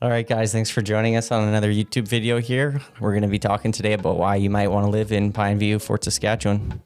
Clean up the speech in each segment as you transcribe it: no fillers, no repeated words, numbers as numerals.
All right, guys, thanks for joining us on another YouTube video here. We're going to be talking today about why you might want to live in Pineview, Fort Saskatchewan.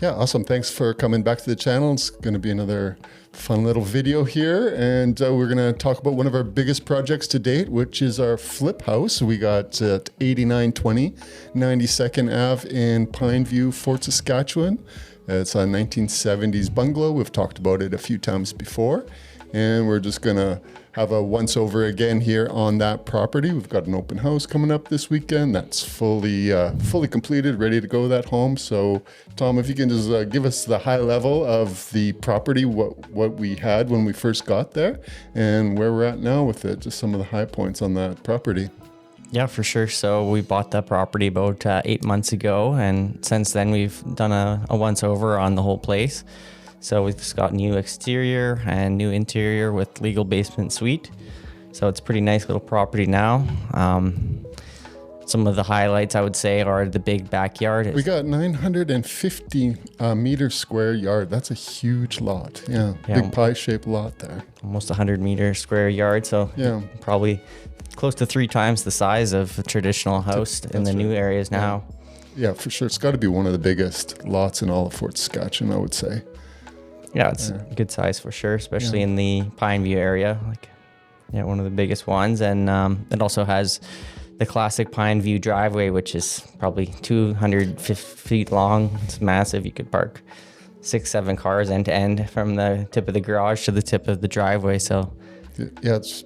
Yeah, awesome. Thanks for coming back to the channel. It's going to be another fun little video here. And we're going to talk about one of our biggest projects to date, which is our flip house. We got at 8920 92nd Ave in Pineview, Fort Saskatchewan. It's a 1970s bungalow. We've talked about it a few times before. And we're just going to have a once over again here on that property. We've got an open house coming up this weekend. That's fully completed, ready to go, that home. So Tom, if you can just give us the high level of the property, what we had when we first got there and where we're at now with it, just some of the high points on that property. Yeah, for sure. So we bought that property about 8 months ago. And since then we've done a once over on the whole place. So we've just got new exterior and new interior with legal basement suite. So it's a pretty nice little property now. Some of the highlights I would say are the big backyard. We got 950 meter square yard. That's a huge lot. Yeah. Big pie-shaped lot there. Almost 100 square yard. So yeah, probably close to 3 times the size of a traditional house in the new areas now. Yeah, for sure. It's got to be one of the biggest lots in all of Fort Saskatchewan, I would say. Yeah, it's a good size for sure, especially in the Pineview area. One of the biggest ones. And it also has the classic Pineview driveway, which is probably 250 feet long. It's massive. You could park 6-7 cars end to end from the tip of the garage to the tip of the driveway. So yeah, it's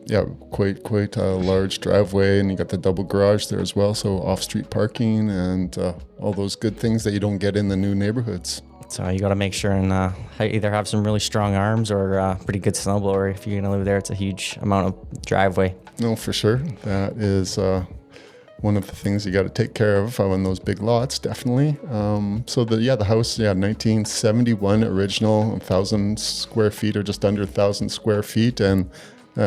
quite a large driveway, and you got the double garage there as well. So off-street parking and all those good things that you don't get in the new neighborhoods. So you got to make sure and either have some really strong arms or pretty good snowblower. If you're going to live there, it's a huge amount of driveway. No, for sure. That is one of the things you got to take care of on those big lots, definitely. So the house, 1971 original, 1,000 square feet or just under 1,000 square feet, and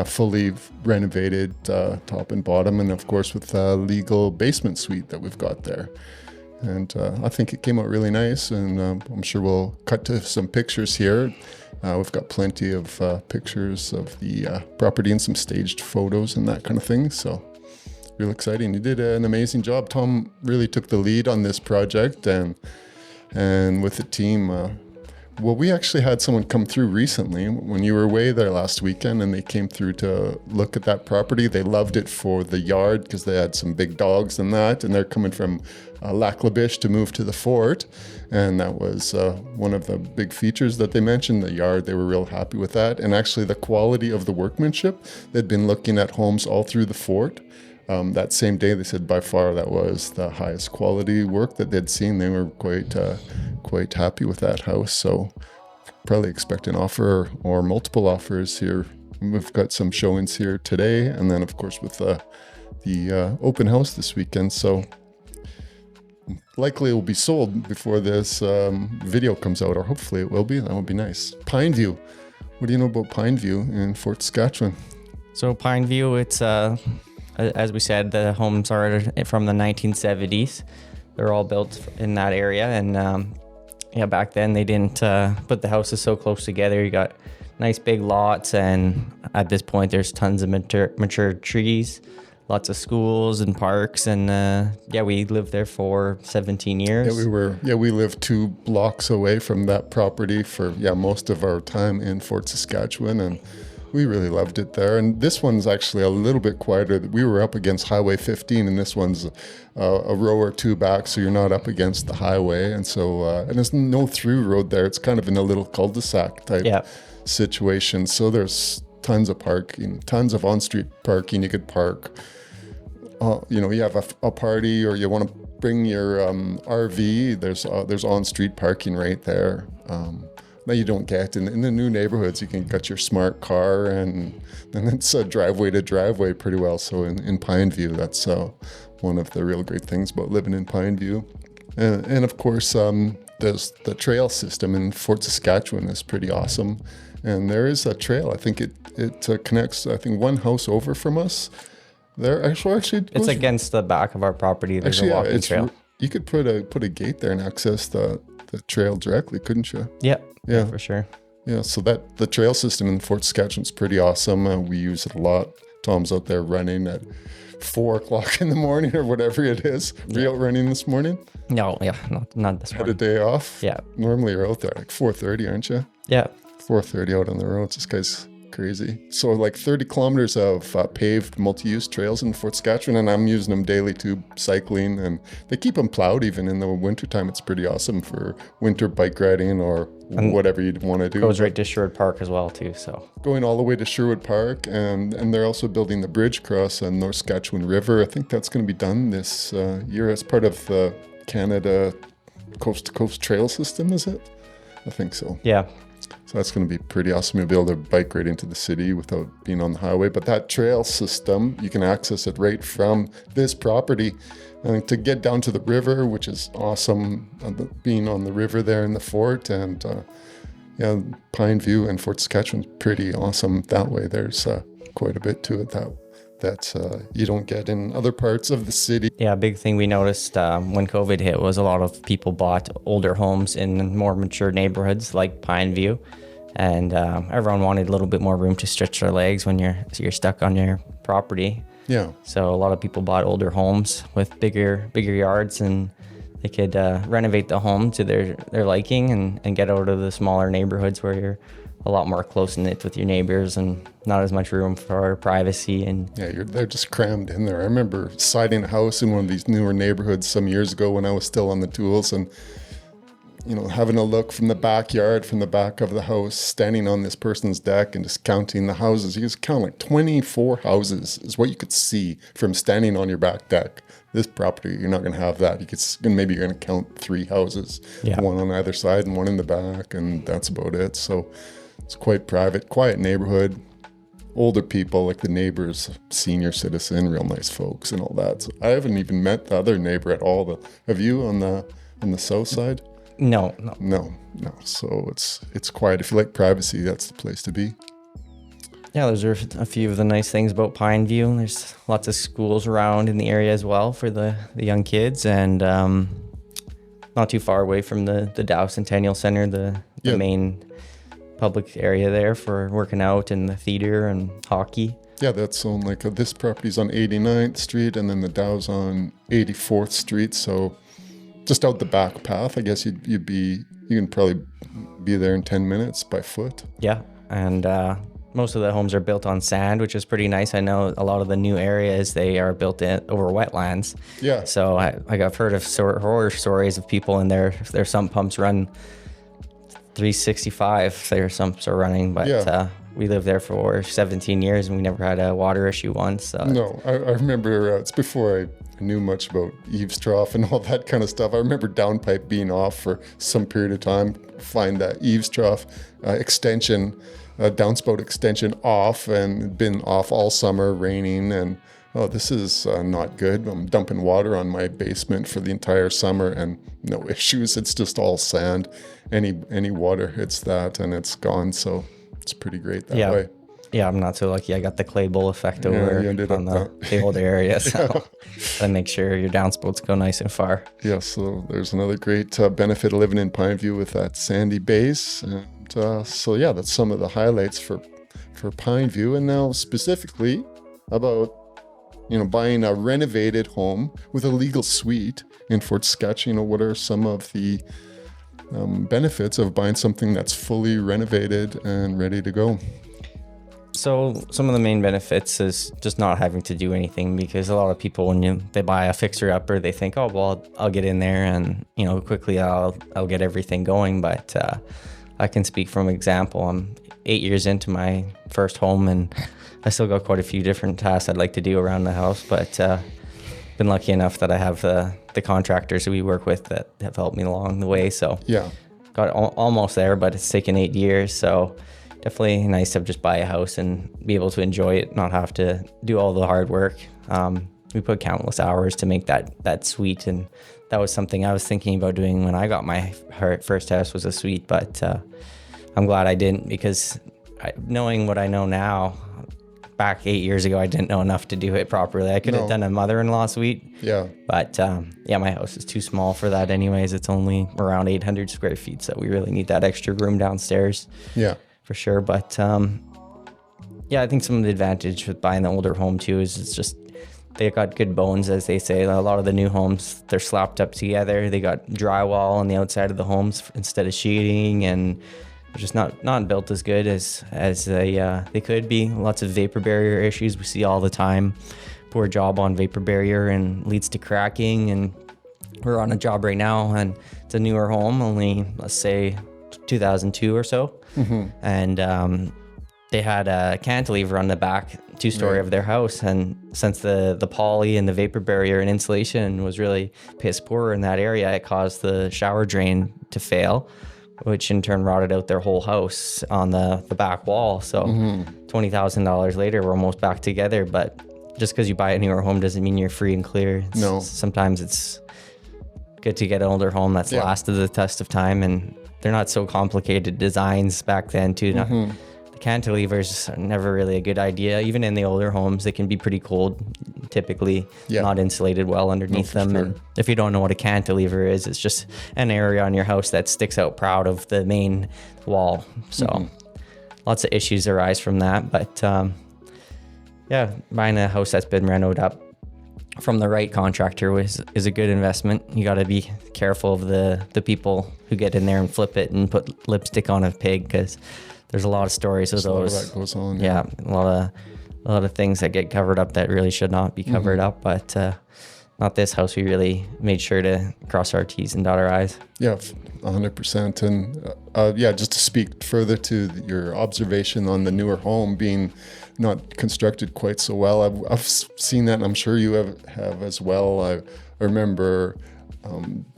fully renovated top and bottom, and of course with a legal basement suite that we've got there. And I think it came out really nice, and I'm sure we'll cut to some pictures here. We've got plenty of pictures of the property and some staged photos and that kind of thing. So real exciting. You did an amazing job. Tom really took the lead on this project, and with the team. Well, we actually had someone come through recently when you were away there last weekend, and they came through to look at that property. They loved it for the yard because they had some big dogs and that, and they're coming from Laclabish to move to the fort, and that was one of the big features that they mentioned, the yard. They were real happy with that, and actually the quality of the workmanship. They'd been looking at homes all through the fort. That same day, they said by far that was the highest quality work that they'd seen. They were quite happy with that house. So probably expect an offer or multiple offers here. We've got some showings here today, and then of course with the open house this weekend. So likely it will be sold before this video comes out, or hopefully it will be. That would be nice. Pineview. What do you know about Pineview in Fort Saskatchewan? So Pineview, it's as we said, the homes are from the 1970s. They're all built in that area, and back then they didn't put the houses so close together. You got nice big lots, and at this point there's tons of mature trees, lots of schools and parks, and we lived there for 17 years. We lived 2 blocks away from that property for most of our time in Fort Saskatchewan, and we really loved it there. And this one's actually a little bit quieter. We were up against Highway 15, and this one's a row or 2 back, so you're not up against the highway. And so, and there's no through road there. It's kind of in a little cul-de-sac type situation. So there's tons of parking, tons of on-street parking. You could park, you have a party, or you want to bring your RV. There's on-street parking right there. That you don't get in the new neighborhoods. You can get your smart car, and it's a driveway to driveway pretty well. So in Pineview, that's one of the real great things about living in Pineview. And of course, there's the trail system in Fort Saskatchewan is pretty awesome. And there is a trail. I think it connects, I think, one house over from us. There actually it's against the back of our property. There's a walking trail. You could put a gate there and access the trail directly, couldn't you? Yeah, for sure. Yeah, so that the trail system in Fort Saskatchewan is pretty awesome. We use it a lot. Tom's out there running at 4 o'clock in the morning or whatever it is. Were you out running this morning? No, yeah, not this Had a morning. day off? Yeah. Normally you're out there like 4:30, aren't you? Yeah. 4:30 out on the roads. This guy's crazy. So like 30 kilometers of paved multi-use trails in Fort Saskatchewan, and I'm using them daily too, cycling, and they keep them plowed even in the wintertime. It's pretty awesome for winter bike riding or whatever you'd want to do. Goes right to Sherwood Park as well too. So Going all the way to Sherwood Park, and they're also building the bridge across the North Saskatchewan River. I think that's going to be done this year as part of the Canada Coast to Coast Trail System, is it? I think so. yeah. So that's going to be pretty awesome. You'll be able to bike right into the city without being on the highway. But that trail system, you can access it right from this property. And to get down to the river, which is awesome, being on the river there in the fort. And yeah, Pineview and Fort Saskatchewan's pretty awesome that way. There's quite a bit to it that you don't get in other parts of the city. Yeah, a big thing we noticed when COVID hit was a lot of people bought older homes in more mature neighborhoods like Pineview, and everyone wanted a little bit more room to stretch their legs when you're stuck on your property. Yeah. So a lot of people bought older homes with bigger yards, and they could renovate the home to their liking and get out of the smaller neighborhoods where you're a lot more close-knit with your neighbors and not as much room for privacy. And yeah, they're just crammed in there. I remember siding a house in one of these newer neighborhoods some years ago when I was still on the tools, and having a look from the backyard, from the back of the house, standing on this person's deck and just counting the houses. You just count like 24 houses is what you could see from standing on your back deck. This property, you're not going to have that. Maybe you're going to count 3 houses, one on either side and one in the back, and that's about it. So it's quite private, quiet neighborhood, older people, like the neighbors, senior citizen, real nice folks and all that. So I haven't even met the other neighbor at all. Have you on the south side? No. So it's quiet. If you like privacy, that's the place to be. Yeah, those are a few of the nice things about Pineview. There's lots of schools around in the area as well for the young kids, and not too far away from the Dow Centennial Center, the main public area there for working out, and the theater and hockey. Yeah, that's on this property's on 89th Street, and then the Dow's on 84th Street. So just out the back path, I guess you can probably be there in 10 minutes by foot. Yeah, and most of the homes are built on sand, which is pretty nice. I know a lot of the new areas, they are built over wetlands. Yeah. So I've heard of horror stories of people in their sump pumps run 365. Their sumps are running, but we lived there for 17 years and we never had a water issue once. So. No, I remember it's before I knew much about eaves trough and all that kind of stuff. I remember downpipe being off for some period of time, find that eaves trough extension, downspout extension off, and been off all summer, raining, and this is not good. I'm dumping water on my basement for the entire summer and no issues. It's just all sand. Any water hits that and it's gone. So it's pretty great that way. Yeah, I'm not so lucky. I got the clay bowl effect over on the older area. So I make sure your downspouts go nice and far. Yeah, so there's another great benefit of living in Pineview with that sandy base. And so yeah, that's some of the highlights for Pineview. And now specifically about buying a renovated home with a legal suite in Fort Saskatchewan. What are some of the benefits of buying something that's fully renovated and ready to go? So some of the main benefits is just not having to do anything, because a lot of people, when they buy a fixer upper, they think, oh, well, I'll get in there and, quickly I'll get everything going. But I can speak from example. I'm 8 years into my first home and I still got quite a few different tasks I'd like to do around the house, but been lucky enough that I have the contractors we work with that have helped me along the way. So got almost there, but it's taken 8 years. So definitely nice to just buy a house and be able to enjoy it, not have to do all the hard work. We put countless hours to make that suite, and that was something I was thinking about doing when I got my first house, was a suite, but I'm glad I didn't, because knowing what I know now, back 8 years ago, I didn't know enough to do it properly. I could have done a mother-in-law suite. Yeah. But my house is too small for that anyways. It's only around 800 square feet, so we really need that extra room downstairs. Yeah. For sure. But I think some of the advantage with buying the older home too is it's just they got good bones, as they say. A lot of the new homes, they're slapped up together. They got drywall on the outside of the homes instead of sheeting, and they're just not built as good as they could be. Lots of vapor barrier issues we see all the time. Poor job on vapor barrier and leads to cracking. And we're on a job right now, and it's a newer home, only let's say 2002 or so, and they had a cantilever on the back two-story of their house, and since the poly and the vapor barrier and insulation was really piss poor in that area, it caused the shower drain to fail, which in turn rotted out their whole house on the back wall. So $20,000 later, we're almost back together. But just because you buy a newer home doesn't mean you're free and clear. Sometimes it's good to get an older home that's lasted the test of time, and they're not so complicated designs back then too. Cantilevers are never really a good idea. Even in the older homes, they can be pretty cold, typically not insulated well underneath them. Sure. And if you don't know what a cantilever is, it's just an area on your house that sticks out proud of the main wall. So lots of issues arise from that. But buying a house that's been renoed up from the right contractor is a good investment. You got to be careful of the people who get in there and flip it and put lipstick on a pig, because there's a lot of stories of those. A lot of that goes on. Yeah, a lot of things that get covered up that really should not be covered up. But not this house. We really made sure to cross our T's and dot our I's. Yeah, 100%. And just to speak further to your observation on the newer home being not constructed quite so well, I've seen that, and I'm sure you have as well. I remember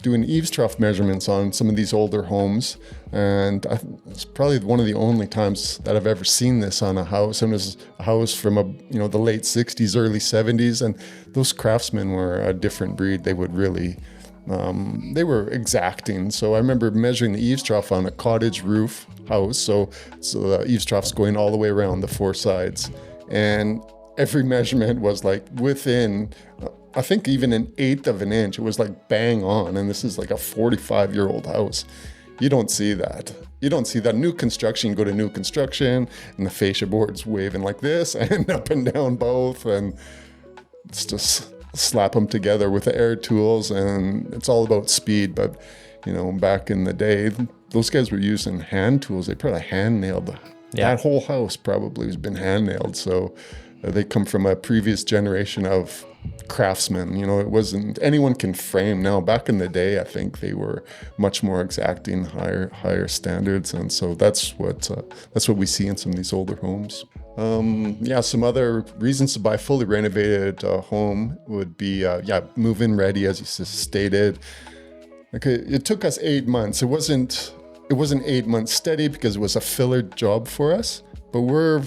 doing eaves trough measurements on some of these older homes, and it's probably one of the only times that I've ever seen this on a house. And it was a house from the late 60s, early 70s, and those craftsmen were a different breed. They would really they were exacting. So I remember measuring the eaves trough on a cottage roof house, so the eaves trough's going all the way around the four sides, and every measurement was like within I think even an eighth of an inch. It was like bang on. And this is like a 45-year-old house. You don't see that. You don't see that. New construction, you go to new construction and the fascia board's waving like this and up and down both. And it's just slap them together with the air tools, and it's all about speed. But, back in the day, those guys were using hand tools. They probably hand nailed that whole house probably has been hand nailed. So they come from a previous generation of craftsmen. It wasn't anyone can frame now. Back in the day, I think they were much more exacting, higher standards, and so that's what we see in some of these older homes. Some other reasons to buy a fully renovated home would be move-in ready, as you stated. Okay, it took us 8 months. It wasn't 8 months steady because it was a filler job for us, but we're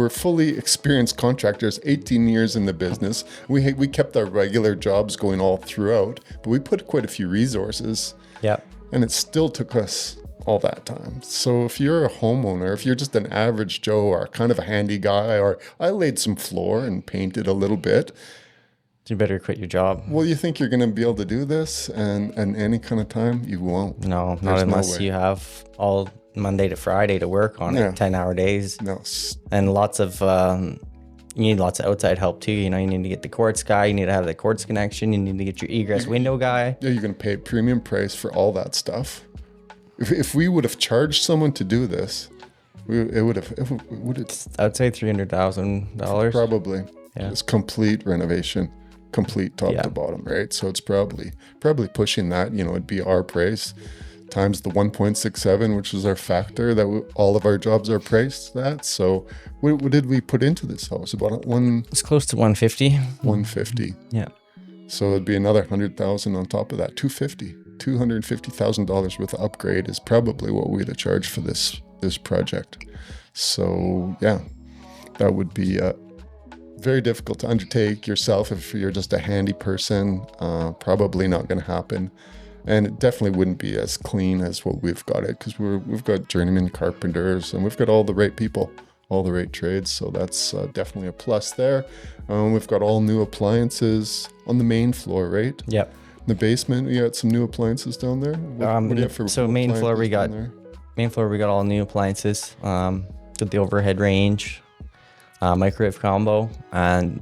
fully experienced contractors, 18 years in the business. We kept our regular jobs going all throughout, but we put quite a few resources. Yeah. And it still took us all that time. So if you're a homeowner, if you're just an average Joe or kind of a handy guy, or I laid some floor and painted a little bit, you better quit your job. Well, you think you're going to be able to do this and any kind of time? You won't. No, not unless you have all Monday to Friday to work on it, 10-hour days. No. And lots of, you need lots of outside help too. You need to get the quartz guy, you need to have the quartz connection, you need to get your egress window guy. Yeah, you're going to pay a premium price for all that stuff. If we would have charged someone to do this, it would have. I'd say $300,000. Probably. Yeah. It's complete renovation. Complete top to bottom, right? So it's probably pushing that. It'd be our price times the 1.67, which is our factor that all of our jobs are priced at. So what did we put into this house? About It's close to 150. 150. Yeah. So it'd be another 100,000 on top of that. $250,000 worth of upgrade is probably what we'd have charged for this project. So that would be very difficult to undertake yourself if you're just a handy person. Probably not going to happen, and it definitely wouldn't be as clean as what we've got it, because we've got journeyman carpenters and we've got all the right people, all the right trades. So that's definitely a plus there. We've got all new appliances on the main floor, right? Yep. In the basement, we got some new appliances down there. What do you have for main floor we got all new appliances with the overhead range. microwave combo, and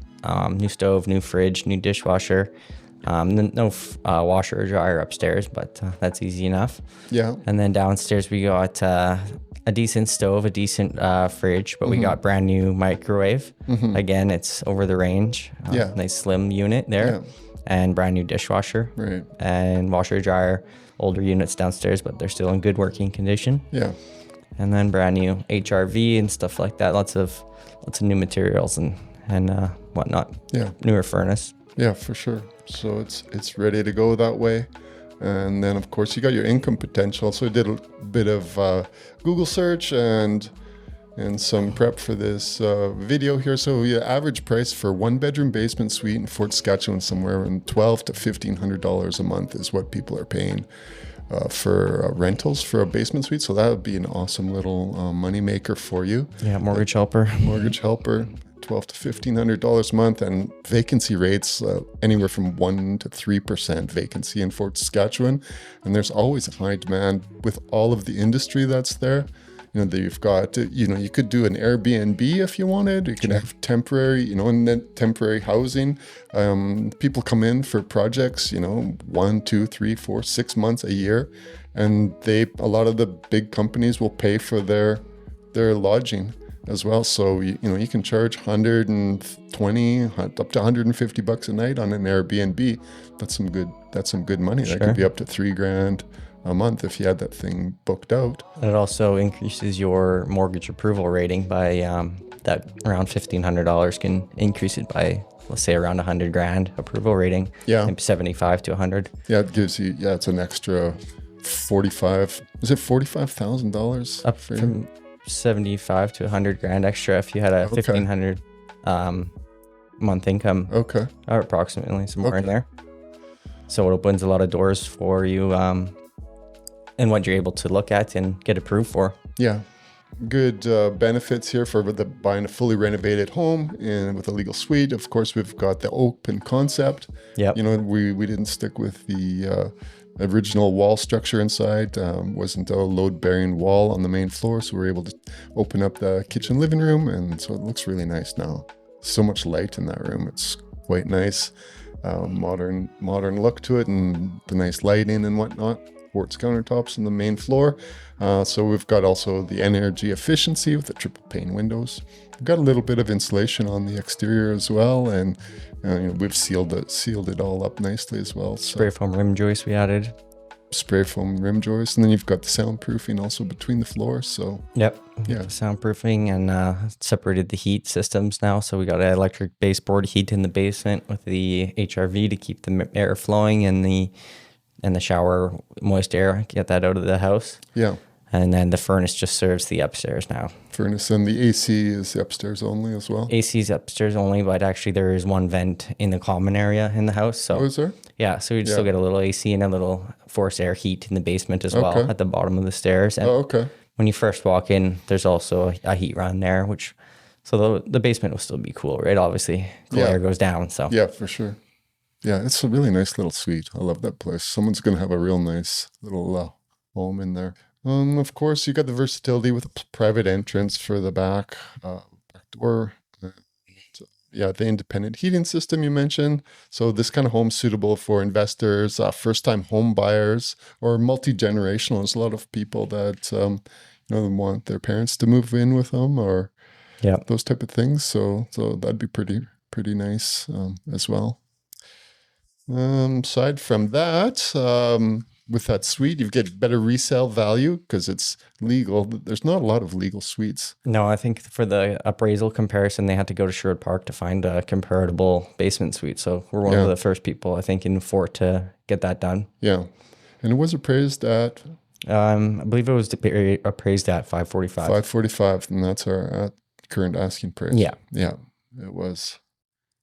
new stove, new fridge, new dishwasher. No washer or dryer upstairs, but that's easy enough. Yeah. And then downstairs we got a decent stove, a decent fridge, but we got brand new microwave. Again, it's over the range. Yeah. Nice slim unit there. Yeah. And brand new dishwasher. Right. And washer dryer. Older units downstairs, but they're still in good working condition. Yeah. And then brand new HRV and stuff like that. Lots of new materials and whatnot. Yeah. Newer furnace. Yeah, for sure. So it's ready to go that way. And then, of course, you got your income potential. So I did a bit of Google search and some prep for this video here. So the average price for 1-bedroom basement suite in Fort Saskatchewan, somewhere around $1,200 to $1,500 a month is what people are paying for rentals for a basement suite. So that would be an awesome little money maker for you. Yeah, mortgage helper. Mortgage helper. $1,200 to $1,500 a month, and vacancy rates anywhere from 1% to 3% vacancy in Fort Saskatchewan. And there's always a high demand with all of the industry that's there. You know, you've got, you could do an Airbnb if you wanted. You could have temporary, and then temporary housing. People come in for projects, 1, 2, 3, 4, 6 months, a year. And a lot of the big companies will pay for their lodging as well. So, you can charge $120 up to $150 a night on an Airbnb. That's some good money. Sure. That could be up to $3,000 a month if you had that thing booked out. It also increases your mortgage approval rating by that around $1,500 can increase it by, let's say, around $100,000 approval rating. Yeah. Maybe 75 to 100. Yeah, it gives you, it's an extra $45,000 Up for you? from 75 to 100 grand extra if you had a 1,500 month income. Okay. Or approximately somewhere in there. So it opens a lot of doors for you and what you're able to look at and get approved for. Yeah. Good benefits here for buying a fully renovated home and with a legal suite. Of course, we've got the open concept. Yep. We didn't stick with the original wall structure inside. Wasn't a load-bearing wall on the main floor, so we're able to open up the kitchen living room, and so it looks really nice now. So much light in that room. It's quite nice. Modern look to it, and the nice lighting and whatnot. Quartz countertops on the main floor. So we've got also the energy efficiency with the triple pane windows. We've got a little bit of insulation on the exterior as well, and we've sealed it all up nicely as well. So Spray foam rim joist we added. spray foam rim joist, and then you've got the soundproofing also between the floors. So Yep. Yeah. Soundproofing and separated the heat systems now. So we got an electric baseboard heat in the basement with the HRV to keep the air flowing and the shower moist air, get that out of the house. yeah, And then the furnace just serves the upstairs now. furnace, and the AC is the upstairs only as well. AC's upstairs only, but actually there is one vent in the common area in the house. So Oh, is there? yeah, so you still get a little AC and a little forced air heat in the basement as well Okay. at the bottom of the stairs. And Oh, okay. when you first walk in, there's also a heat run there, so the basement will still be cool, right? Obviously, cool Yeah. air goes down. So Yeah, for sure. Yeah, it's a really nice little suite. I love that place. Someone's going to have a real nice little home in there. Of course, you got the versatility with a private entrance for the back door. Yeah, the independent heating system you mentioned. So this kind of home suitable for investors, first-time home buyers, or multi-generational. There's a lot of people that want their parents to move in with them, or yeah, those type of things. So that'd be pretty nice as well. Aside from that, with that suite, you get better resale value because it's legal. There's not a lot of legal suites. no, I think for the appraisal comparison, they had to go to Sherwood Park to find a comparable basement suite. So we're one of the first people, I think, in Fort to get that done. Yeah, and it was appraised at I believe it was appraised at $545. $545, and that's our current asking price. Yeah. It was.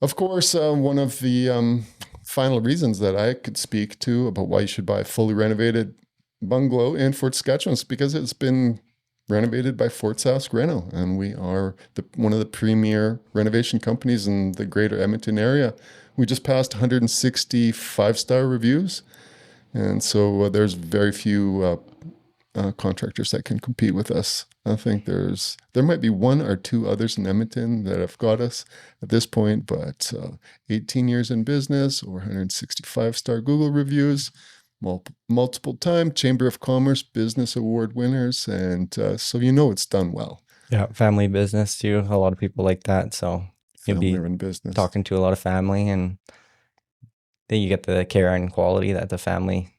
Of course, one of the final reasons that I could speak to about why you should buy a fully renovated bungalow in Fort Saskatchewan is because it's been renovated by Fort Sask Reno, and we are one of the premier renovation companies in the greater Edmonton area. We just passed 160 5-star reviews, and so there's very few contractors that can compete with us. I think there might be one or two others in Edmonton that have got us at this point, but 18 years in business, over 165-star Google reviews, multiple time Chamber of Commerce Business Award winners, and so it's done well. Yeah, family business too. A lot of people like that. So you'll be Family-run business. talking to a lot of family, and then you get the care and quality that the family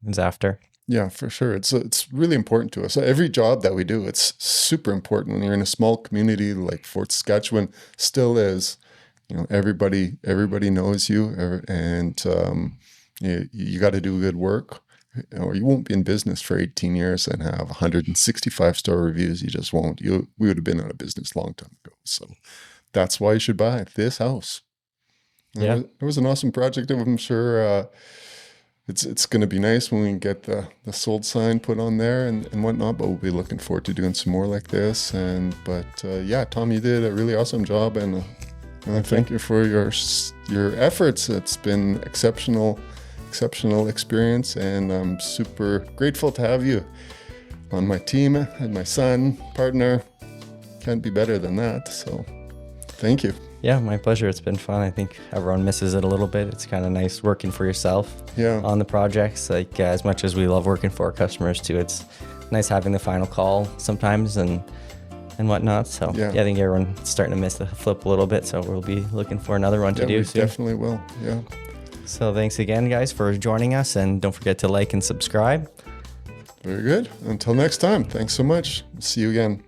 is after. Yeah, for sure. It's really important to us. Every job that we do, it's super important. When you're in a small community like Fort Saskatchewan still is, everybody knows you, and you got to do good work, or you won't be in business for 18 years and have 165-star reviews. You just won't. We would have been out of business a long time ago. So that's why you should buy this house. Yeah, it was an awesome project. I'm sure. It's going to be nice when we get the sold sign put on there and whatnot, but we'll be looking forward to doing some more like this. But Tom, you did a really awesome job, and I thank you for your efforts. It's been exceptional experience, and I'm super grateful to have you on my team and my son, partner. Can't be better than that. So thank you. Yeah, my pleasure. It's been fun. I think everyone misses it a little bit. It's kind of nice working for yourself on the projects. Like as much as we love working for our customers too, it's nice having the final call sometimes and whatnot. So I think everyone's starting to miss the flip a little bit. So we'll be looking for another one to do soon. Definitely will. Yeah. So thanks again, guys, for joining us, and don't forget to like and subscribe. Very good. Until next time. Thanks so much. See you again.